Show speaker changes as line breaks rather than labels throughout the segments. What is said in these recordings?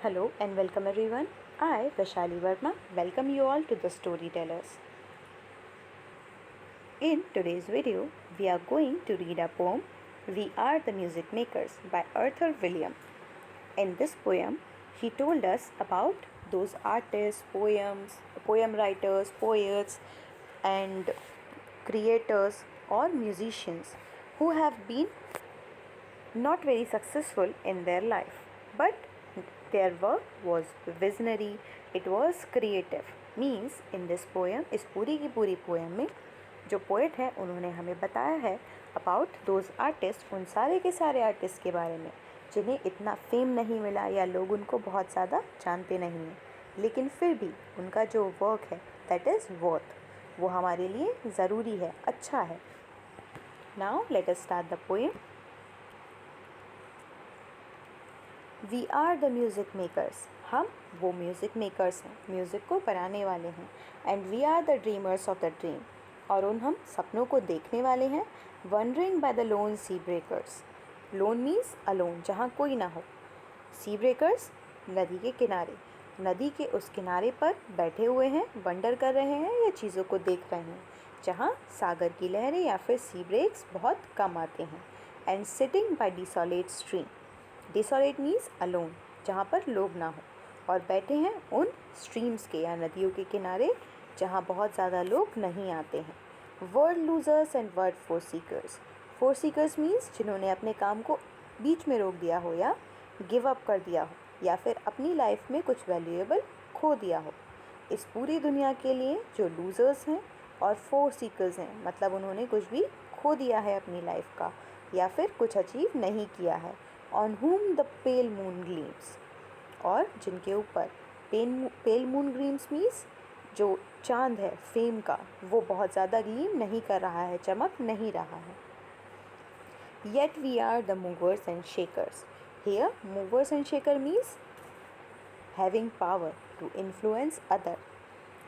Hello and welcome everyone. I, Vaishali Verma, welcome you all to the Storytellers. In today's video, we are going to read a poem, We Are the Music Makers by Arthur William. In this poem, he told us about those artists, poem writers, poets, and creators or musicians who have been not very successful in their life, but their work was visionary, it was creative. Means in this poem, इस पूरी की पूरी poem में जो poet है उन्होंने हमें बताया है अबाउट दोज आर्टिस्ट, उन सारे के सारे आर्टिस्ट के बारे में जिन्हें इतना फेम नहीं मिला या लोग उनको बहुत ज़्यादा जानते नहीं हैं, लेकिन फिर भी उनका जो वर्क है दैट इज़ वर्थ, वो हमारे लिए ज़रूरी है, अच्छा है. Now let us start the poem. We are the music makers, हम वो म्यूज़िक मेकर्स हैं, म्यूज़िक को बनाने वाले हैं. And we are the dreamers of the dream, और हम सपनों को देखने वाले हैं. Wandering by the lone sea breakers, lone means alone, जहाँ कोई ना हो. सी ब्रेकर्स, नदी के किनारे, नदी के उस किनारे पर बैठे हुए हैं, वंडर कर रहे हैं या चीज़ों को देख रहे हैं जहाँ सागर की लहरें या फिर सी ब्रेक्स बहुत कम आते हैं. And sitting by desolate stream, desolate means alone, जहाँ पर लोग ना हो, और बैठे हैं उन स्ट्रीम्स के या नदियों के किनारे जहाँ बहुत ज़्यादा लोग नहीं आते हैं. Word losers and word four seekers, four seekers means जिन्होंने अपने काम को बीच में रोक दिया हो या गिव अप कर दिया हो या फिर अपनी लाइफ में कुछ वैल्यूएबल खो दिया हो. इस पूरी दुनिया के लिए जो लूजर्स हैं और फोर सीकर्स हैं, मतलब उन्होंने कुछ भी खो दिया है अपनी लाइफ का या फिर कुछ अचीव नहीं किया है. On whom the pale moon gleams, और जिनके ऊपर पेल मून ग्लीम्स मीन्स जो चांद है फेम का, वो बहुत ज़्यादा ग्लीम नहीं कर रहा है, चमक नहीं रहा है. Yet we are the movers and shakers, here movers and shaker means having power to influence other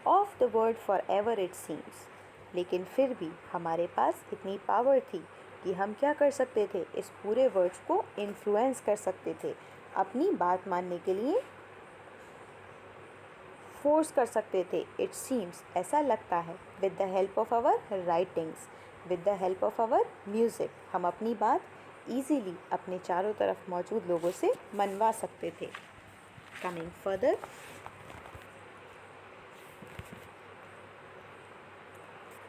of the world for ever it seems. लेकिन फिर भी हमारे पास इतनी पावर थी कि हम क्या कर सकते थे, इस पूरे वर्ड्स को इन्फ्लुएंस कर सकते थे, अपनी बात मानने के लिए फोर्स कर सकते थे. इट सीम्स, ऐसा लगता है. With the help of our writings, with the help of our music, हम अपनी बात ईजीली अपने चारों तरफ मौजूद लोगों से मनवा सकते थे. Coming further,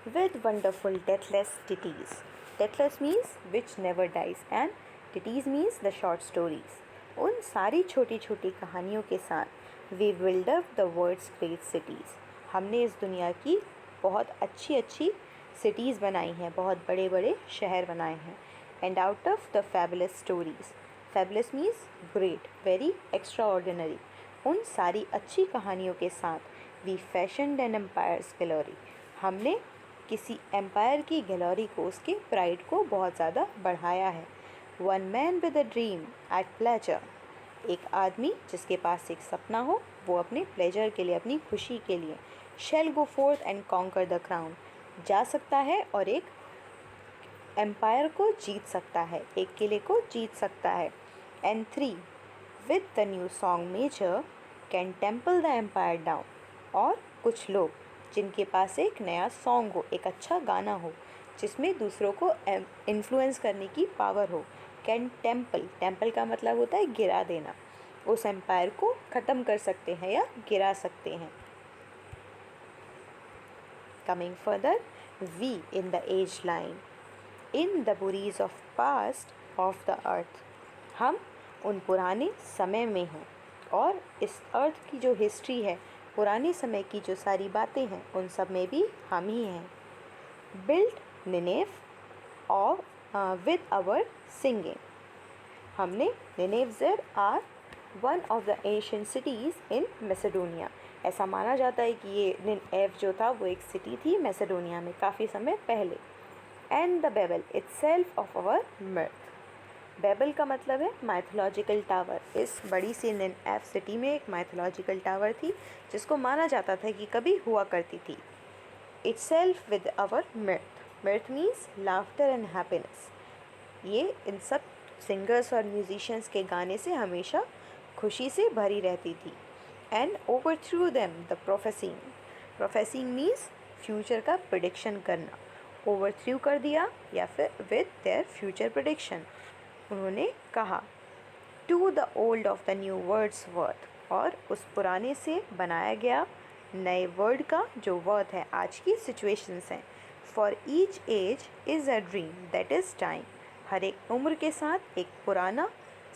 with wonderful deathless ditties. Deathless means which never dies and ditties means the short stories. उन सारी छोटी छोटी कहानियों के साथ we build up the world's great cities. हमने इस दुनिया की बहुत अच्छी अच्छी सिटीज़ बनाई हैं, बहुत बड़े बड़े शहर बनाए हैं. And out of the fabulous stories, fabulous means great, very extraordinary. उन सारी अच्छी कहानियों के साथ we fashioned an empire's glory. हमने किसी एम्पायर की गैलरी को, उसके प्राइड को बहुत ज़्यादा बढ़ाया है. One man with a dream eight pleasure, एक आदमी जिसके पास एक सपना हो, वो अपने प्लेजर के लिए, अपनी खुशी के लिए. Shall go fourth and conquer the crown, जा सकता है और एक एम्पायर को जीत सकता है, एक किले को जीत सकता है. And three, with the new song measure can temple the empire down, और कुछ लोग जिनके पास एक नया सॉन्ग हो, एक अच्छा गाना हो जिसमें दूसरों को इन्फ्लुएंस करने की पावर हो, कैन टेम्पल, टेम्पल का मतलब होता है गिरा देना, उस एम्पायर को ख़त्म कर सकते हैं या गिरा सकते हैं. Coming further, we in the age line in the buries of past of the earth, हम उन पुराने समय में हैं और इस अर्थ की जो हिस्ट्री है, पुराने समय की जो सारी बातें हैं, उन सब में भी हम ही हैं. बिल्ड निनेव और विद आवर सिंगिंग, हमने Nineveh are one of the Asian cities in Macedonia. ऐसा माना जाता है कि ये निनेव जो था वो एक सिटी थी मैसेडोनिया में काफ़ी समय पहले. And the Babel itself of our mirth, Babel का मतलब है माइथोलॉजिकल टावर. इस बड़ी सी निनेव सिटी में एक माइथोलॉजिकल टावर थी जिसको माना जाता था कि कभी हुआ करती थी. Itself with our mirth, mirth means laughter and happiness. ये इन सब सिंगर्स और म्यूजिशियंस के गाने से हमेशा खुशी से भरी रहती थी। And overthrew them the prophesying. Prophesying means future का प्रिडिक्शन करना। ओवरथ्रू कर दिया या फिर विद देयर फ्यूचर प्रिडिक्शन। उन्होंने कहा to the old of the new world's worth, और उस पुराने से बनाया गया नए वर्ड का जो वर्थ है आज की सिचुएशंस हैं। For each age is a dream that is time. हर एक उम्र के साथ एक पुराना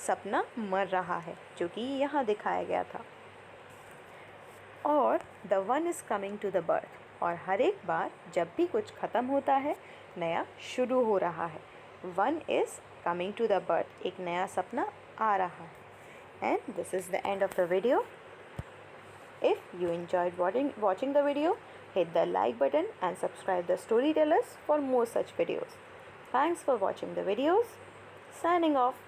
सपना मर रहा है, जो कि यहाँ दिखाया गया था। और the one is coming to the birth, और हर एक बार जब भी कुछ ख़त्म होता है नया शुरू हो रहा है। One is coming to the birth, एक नया सपना आ रहा है। And this is the end of the video. If you enjoyed watching the video, hit the like button and subscribe the Storytellers for more such videos. Thanks for watching the videos. Signing off.